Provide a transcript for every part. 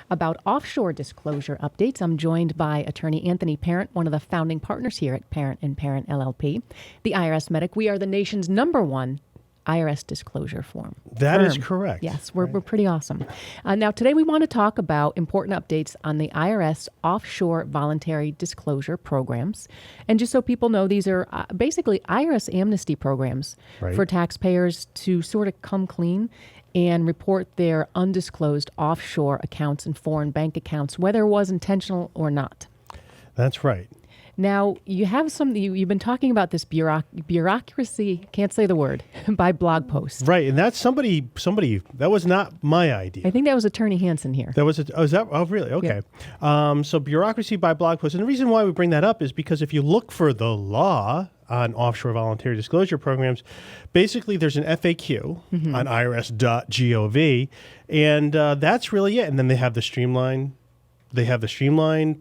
About offshore disclosure updates. I'm joined by attorney Anthony Parent, one of the founding partners here at Parent Parent LLP, the IRSMedic. We are the nation's #1 IRS disclosure firm. That is correct. Yes, we're pretty awesome. Now, today we want to talk about important updates on the IRS offshore voluntary disclosure programs. And just so people know, these are basically IRS amnesty programs for taxpayers to sort of come clean and report their undisclosed offshore accounts and foreign bank accounts, whether it was intentional or not. That's right. Now, you have you've been talking about this bureaucracy, can't say the word, by Blogpost. Right, and that's somebody, that was not my idea. I think that was Attorney Hansen here. That was, really? Okay. Yeah. So bureaucracy by Blogpost. And the reason why we bring that up is because if you look for the law on offshore voluntary disclosure programs, basically there's an FAQ on irs.gov, and that's really it. And then they have the streamlined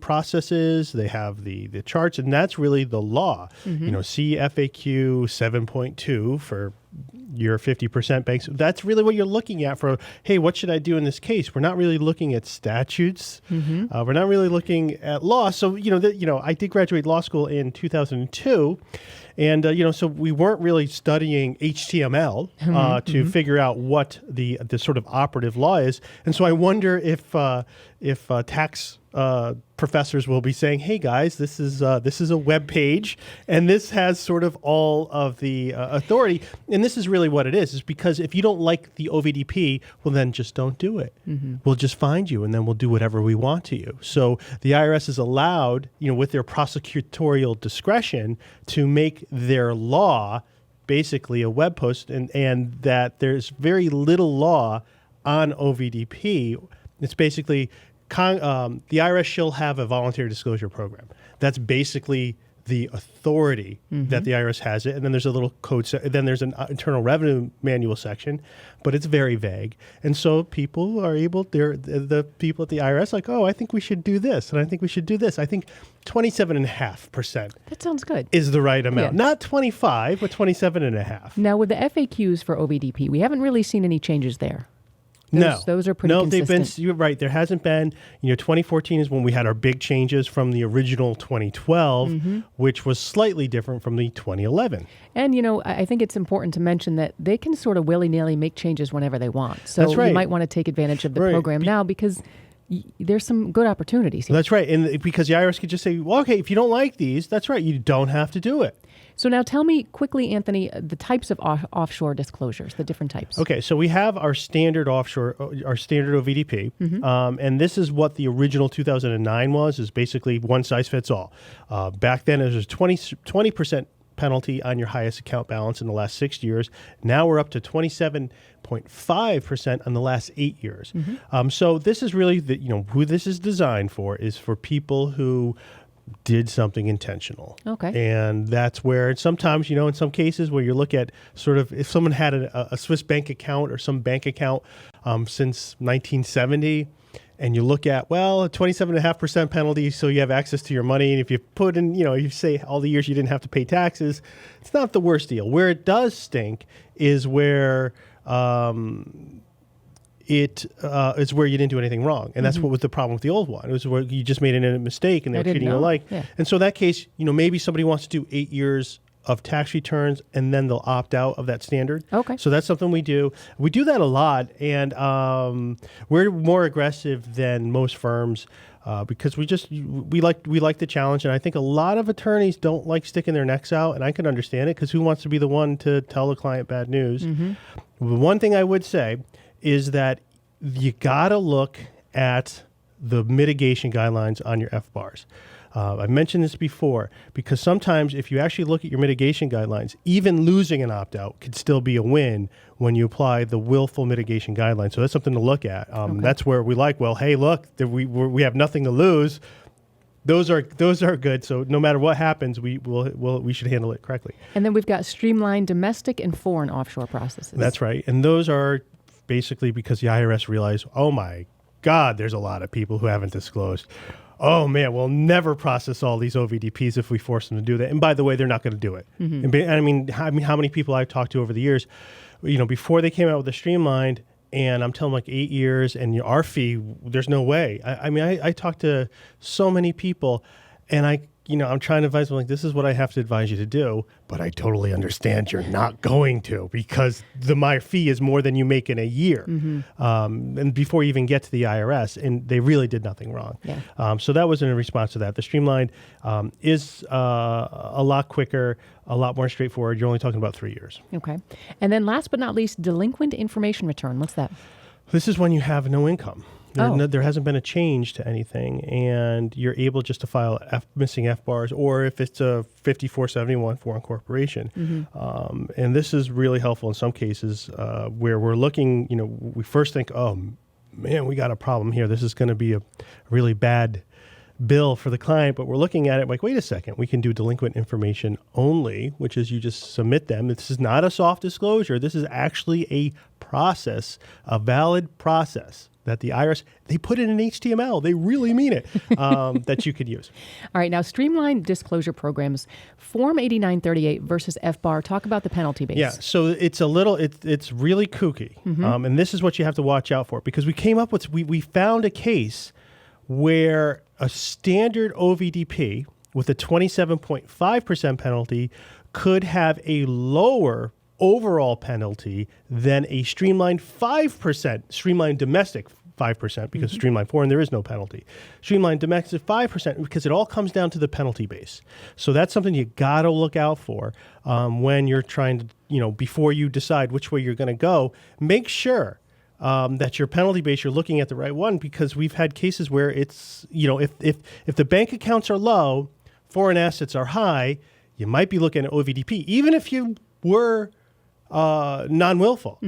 processes, they have the charts, and that's really the law. You know, see FAQ 7.2 for your 50% banks. That's really what you're looking at for, hey, what should I do in this case? We're not really looking at statutes. We're not really looking at law. So, I did graduate law school in 2002. And, so we weren't really studying HTML to figure out what the sort of operative law is. And so I wonder if tax professors will be saying, hey, guys, this is a web page, and this has sort of all of the authority. And this is really what it is because if you don't like the OVDP, well, then just don't do it. We'll just find you, and then we'll do whatever we want to you. So the IRS is allowed, with their prosecutorial discretion to make their law basically a web post, and that there's very little law on OVDP. It's basically the IRS shall have a voluntary disclosure program. That's basically the authority that the IRS has it. And then there's a little code. Then there's an internal revenue manual section, but it's very vague. And so people are the people at the IRS like, oh, I think we should do this. And I think we should do this. I think 27.5%. That sounds good. Is the right amount. Yeah. Not 25, but 27.5. Now with the FAQs for OVDP, we haven't really seen any changes there. Those are pretty consistent. You're right. There hasn't been, 2014 is when we had our big changes from the original 2012, which was slightly different from the 2011. And, I think it's important to mention that they can sort of willy-nilly make changes whenever they want. So That's right. You might want to take advantage of the program now because there's some good opportunities here. That's right. And because the IRS could just say, well, okay, if you don't like these, that's right. You don't have to do it. So now tell me quickly, Anthony, the types of offshore disclosures, the different types. Okay, so we have our standard offshore, our standard OVDP, and this is what the original 2009 was, is basically one size fits all. Back then, it was a 20% penalty on your highest account balance in the last 6 years. Now we're up to 27.5% on the last 8 years. So this is really, who this is designed for is for people who did something intentional. Okay. And that's where sometimes, in some cases where you look at sort of if someone had a Swiss bank account or some bank account since 1970, and you look at, well, a 27.5% penalty, so you have access to your money. And if you put in, you say all the years you didn't have to pay taxes, it's not the worst deal. Where it does stink is where it's where you didn't do anything wrong. And that's what was the problem with the old one. It was where you just made a mistake and they were treating you alike. Yeah. And so in that case, maybe somebody wants to do 8 years of tax returns and then they'll opt out of that standard. Okay. So that's something we do. We do that a lot, and we're more aggressive than most firms because we like the challenge. And I think a lot of attorneys don't like sticking their necks out, and I can understand it because who wants to be the one to tell the client bad news? One thing I would say is that you got to look at the mitigation guidelines on your FBARs. I've mentioned this before because sometimes if you actually look at your mitigation guidelines, even losing an opt-out could still be a win when you apply the willful mitigation guidelines. So that's something to look at. That's where we like, well, hey, look, we have nothing to lose. Those are good. So no matter what happens, we should handle it correctly. And then we've got streamlined domestic and foreign offshore processes. That's right. And those are basically because the IRS realized, oh my God, there's a lot of people who haven't disclosed. Oh man, we'll never process all these OVDPs if we force them to do that. And by the way, they're not going to do it. And I mean, how many people I've talked to over the years, before they came out with the Streamlined, and I'm telling them like 8 years, and our fee, there's no way. I mean, I talk to so many people, and I'm trying to advise them like, this is what I have to advise you to do, but I totally understand you're not going to, because my fee is more than you make in a year. And before you even get to the IRS, and they really did nothing wrong. Yeah. So that was in response to that. The Streamlined is a lot quicker, a lot more straightforward. You're only talking about 3 years. Okay. And then last but not least, delinquent information return. What's that? This is when you have no income. Oh. There hasn't been a change to anything, and you're able just to file missing FBARs, or if it's a 5471 foreign corporation. And this is really helpful in some cases where we're looking, we first think, oh, man, we got a problem here. This is going to be a really bad bill for the client, but we're looking at it like, wait a second, we can do delinquent information only, which is you just submit them. This is not a soft disclosure. This is actually a process, a valid process that the IRS, they put it in HTML. They really mean it, that you could use. All right. Now, Streamlined Disclosure Programs, Form 8938 versus FBAR. Talk about the penalty base. Yeah. So it's it's really kooky. And this is what you have to watch out for, because we came up with, we found a case where a standard OVDP with a 27.5% penalty could have a lower overall penalty than a streamlined 5%, streamlined domestic 5%, because streamlined foreign, there is no penalty. Streamlined domestic 5%, because it all comes down to the penalty base. So that's something you got to look out for when you're trying to, before you decide which way you're going to go, make sure that your penalty base, you're looking at the right one, because we've had cases where it's, if the bank accounts are low, foreign assets are high, you might be looking at OVDP, even if you were non-willful.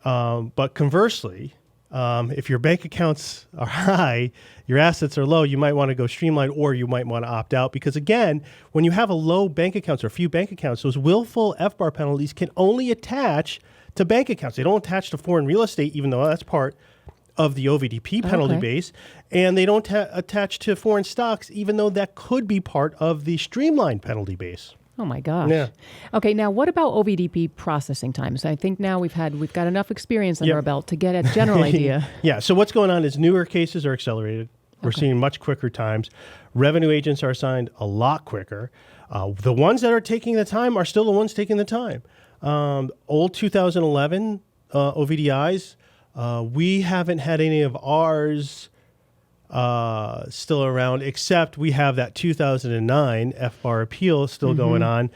But conversely, if your bank accounts are high, your assets are low, you might want to go streamlined, or you might want to opt out, because again, when you have a low bank accounts or a few bank accounts, those willful FBAR penalties can only attach to bank accounts. They don't attach to foreign real estate, even though that's part of the OVDP penalty base, and they don't attach to foreign stocks, even though that could be part of the streamlined penalty base. Oh my gosh. Yeah. Okay, now what about OVDP processing times? I think now we've got enough experience under our belt to get a general idea. Yeah, so what's going on is newer cases are accelerated. We're seeing much quicker times. Revenue agents are assigned a lot quicker. The ones that are taking the time are still the ones taking the time. Old 2011 OVDIs, we haven't had any of ours still around, except we have that 2009 FBAR appeal still going on,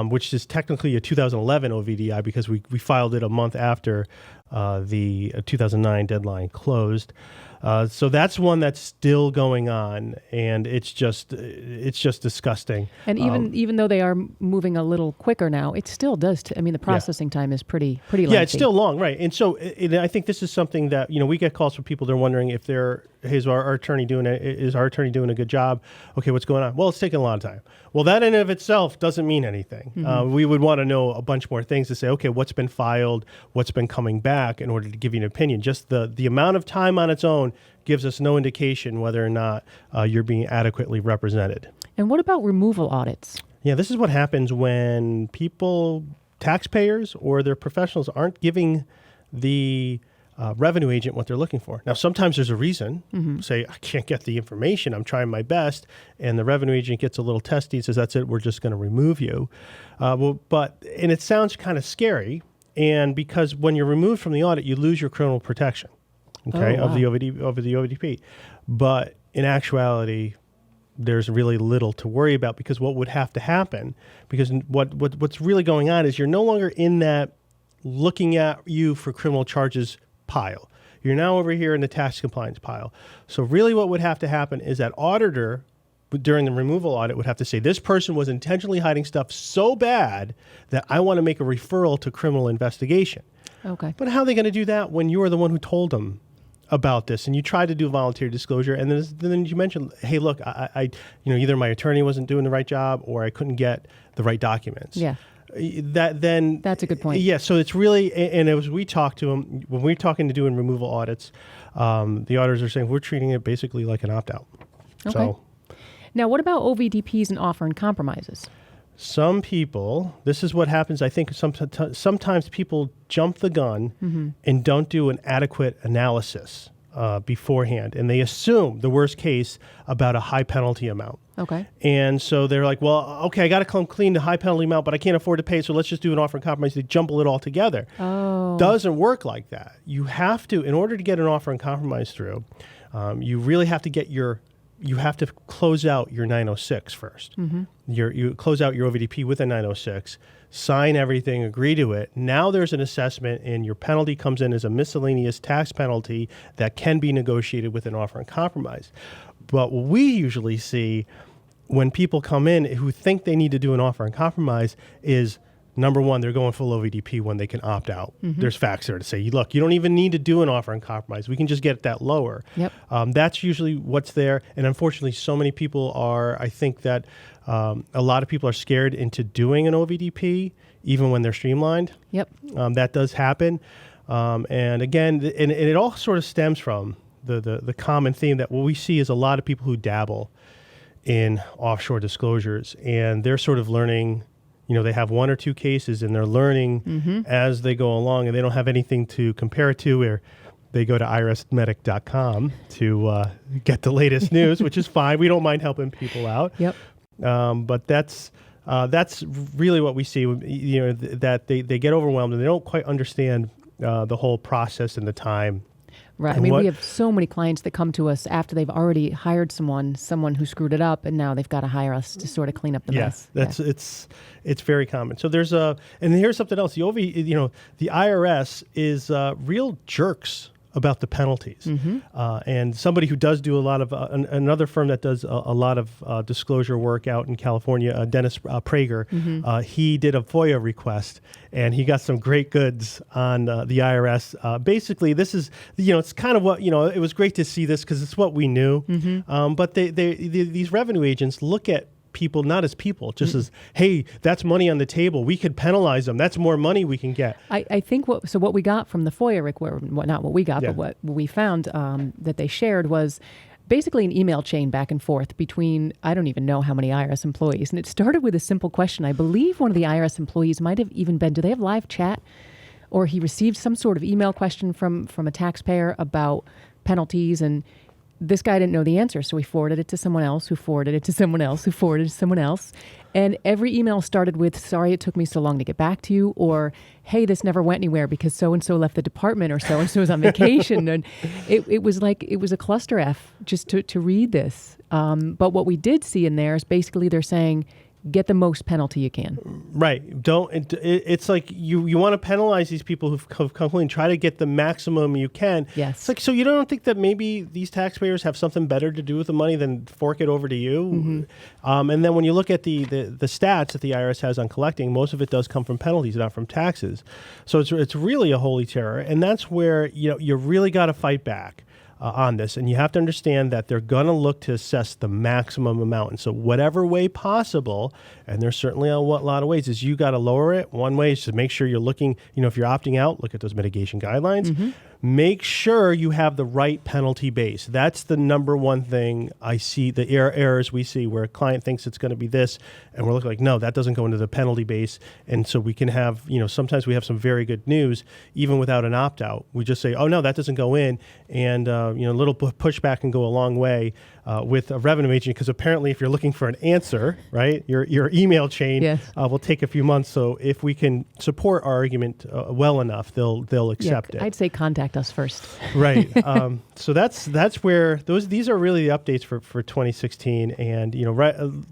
which is technically a 2011 OVDI, because we filed it a month after the 2009 deadline closed. So that's one that's still going on, and it's just disgusting. And even though they are moving a little quicker now, it still does. The processing time is pretty lengthy. Yeah, it's still long, right? And so I think this is something that we get calls from people. They're wondering if is our attorney doing a good job? Okay, what's going on? Well, it's taking a lot of time. Well, that in and of itself doesn't mean anything. We would want to know a bunch more things to say, okay, what's been filed, what's been coming back, in order to give you an opinion. Just the amount of time on its own gives us no indication whether or not you're being adequately represented. And what about removal audits? Yeah, this is what happens when taxpayers or their professionals aren't giving the revenue agent what they're looking for. Now, sometimes there's a reason. Say, I can't get the information. I'm trying my best. And the revenue agent gets a little testy and says, that's it. We're just going to remove you. And it sounds kind of scary. And because when you're removed from the audit, you lose your criminal protection, of the OVDP. But in actuality, there's really little to worry about, because what would have to happen, because what's really going on is you're no longer in that looking at you for criminal charges pile. You're now over here in the tax compliance pile. So really what would have to happen is that auditor during the removal audit would have to say, this person was intentionally hiding stuff so bad that I want to make a referral to criminal investigation. Okay. But how are they going to do that when you are the one who told them about this, and you try to do voluntary disclosure, and then you mentioned, hey, look, I either my attorney wasn't doing the right job, or I couldn't get the right documents. Yeah. That's a good point. Yeah, so it's really, and as we talk to them, when we're talking to doing removal audits, the auditors are saying we're treating it basically like an opt-out. Okay. So, now, what about OVDPs and offer and compromises? some people, this is what happens, I think sometimes people jump the gun and don't do an adequate analysis beforehand, and they assume the worst case about a high penalty amount. Okay. And so they're like, well, okay, I got to come clean the high penalty amount, but I can't afford to pay, so let's just do an offer in compromise. They jumble it all together. Oh. Doesn't work like that. You have to, in order to get an offer in compromise through, you really have to get you have to close out your 906 first. You close out your OVDP with a 906, sign everything, agree to it. Now there's an assessment, and your penalty comes in as a miscellaneous tax penalty that can be negotiated with an offer in compromise. But what we usually see when people come in who think they need to do an offer in compromise is, number one, they're going full OVDP when they can opt out. There's facts there to say, look, you don't even need to do an offer in compromise. We can just get that lower. Yep. That's usually what's there. And unfortunately, so many people I think that a lot of people are scared into doing an OVDP, even when they're streamlined. Yep. That does happen. And again, and it all sort of stems from the common theme that what we see is a lot of people who dabble in offshore disclosures, and they're sort of learning. They have one or two cases, and they're learning as they go along, and they don't have anything to compare it to, where they go to IRSMedic.com to get the latest news, which is fine. We don't mind helping people out. Yep. But that's really what we see. That they get overwhelmed and they don't quite understand the whole process and the time. Right. I mean, we have so many clients that come to us after they've already hired someone who screwed it up, and now they've got to hire us to sort of clean up the mess. It's very common. So there's and here's something else. The the IRS is real jerks about the penalties. And somebody who does do a lot of, another firm that does a lot of disclosure work out in California, Dennis Prager, he did a FOIA request, and he got some great goods on the IRS. Basically, this is, it's kind of what, it was great to see this because it's what we knew. But these revenue agents look at people not as people, just as, hey, that's money on the table. We could penalize them. That's more money we can get. I think what we got from the FOIA, not what we got, but what we found that they shared was basically an email chain back and forth between, I don't even know how many IRS employees. And it started with a simple question. I believe one of the IRS employees might have even been, do they have live chat? Or he received some sort of email question from a taxpayer about penalties, and this guy didn't know the answer, so he forwarded it to someone else, who forwarded it to someone else, who forwarded it to someone else. And every email started with, sorry it took me so long to get back to you, or, hey, this never went anywhere because so-and-so left the department, or so-and-so is on vacation. And it was a cluster F just to read this. But what we did see in there is basically they're saying, get the most penalty you can. Right. It's like you want to penalize these people who've come clean. Try to get the maximum you can. Yes. It's like, so you don't think that maybe these taxpayers have something better to do with the money than fork it over to you? And then when you look at the stats that the IRS has on collecting, most of it does come from penalties, not from taxes. So it's really a holy terror. And that's where you really got to fight back on this, and you have to understand that they're going to look to assess the maximum amount. And so whatever way possible, and there's certainly a lot of ways, is you got to lower it. One way is to make sure you're looking, if you're opting out, look at those mitigation guidelines. Make sure you have the right penalty base. That's the number one thing I see, the errors we see where a client thinks it's going to be this, and we're looking like, no, that doesn't go into the penalty base. And so we can have, sometimes we have some very good news, even without an opt-out. We just say, oh, no, that doesn't go in. And, a little pushback can go a long way with a revenue agent, because apparently if you're looking for an answer, right, your email chain will take a few months. So if we can support our argument well enough, they'll accept it. I'd say contact us first. Right. So that's where these are really the updates for 2016. And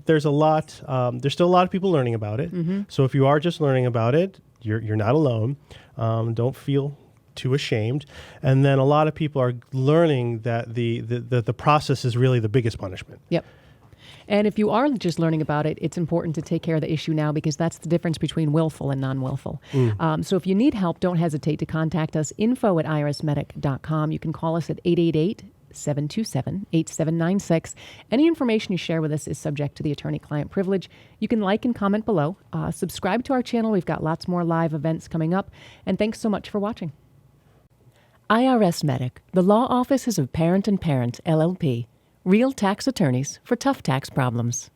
there's a lot. There's still a lot of people learning about it. So if you are just learning about it, you're not alone. Don't feel too ashamed. And then a lot of people are learning that the process is really the biggest punishment. Yep. And if you are just learning about it, it's important to take care of the issue now, because that's the difference between willful and non-willful. So if you need help, don't hesitate to contact us, info@irsmedic.com. You can call us at 888-727-8796. Any information you share with us is subject to the attorney-client privilege. You can like and comment below. Subscribe to our channel. We've got lots more live events coming up. And thanks so much for watching. IRSMedic, the law offices of Parent Parent LLP. Real tax attorneys for tough tax problems.